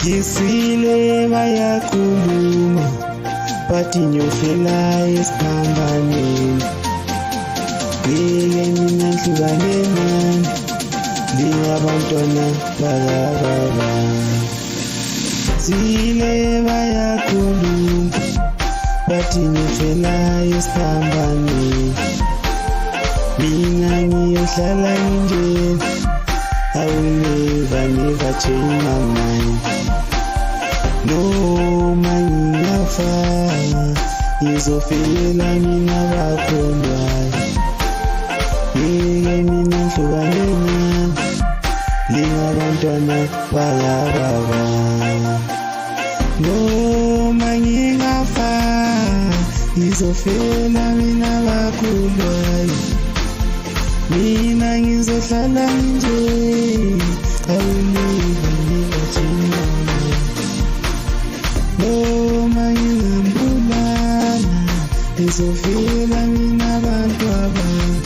Ngisile bayakhuluma bathi nyofela esiphambanweni. Ngeke mina ngihlukane nani, ngingabantwana bakababa. Zile bayakhuluma bathi nyofela esiphambanweni. Mina ngiyohlala nginjena, I will never change my mind. Noma ngingafa ngizofela mina bakholwayo. Ngeke mina ngihlukane nani, ngingabantwana bakababa. Noma ngingafa ngizofela mina bakholwayo. Mina ngizohlala nje, I will never change my mind. Noma ngingambulala ngizofela mina abantu abami.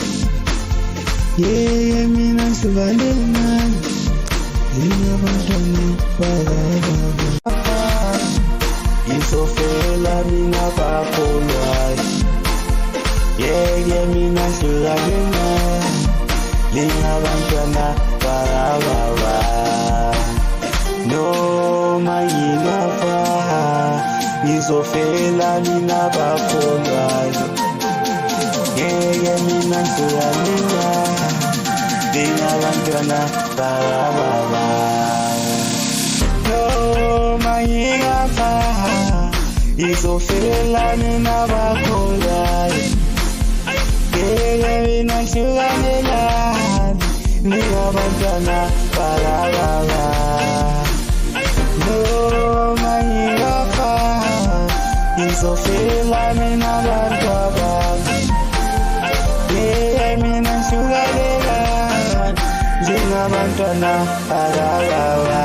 Yeye mina ngihlukane nani, ngingabantwana bakababa. Ngizofela mina bakholwayo. Yeye mina ngihlukane nani, ngingabantwana bakababa. Noma ngingafa ngizofela mina bakholwayo. Ngeke mina ngihlukane nani, ngingabantwana bakababa. Noma ngingafa ngizofela mina bakholwayo. Ngeke mina ngihlukane nani, ngingabantwana bakababa. Noma ngingafa ngizofela mina abantu abami. Ngeke mina ngihlukane nani, ngingabantwana bakababa.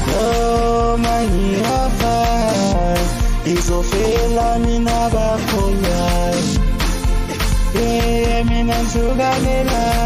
Noma ngingafa ngizofela mina bakholwayo. Mina ngihlukane nani.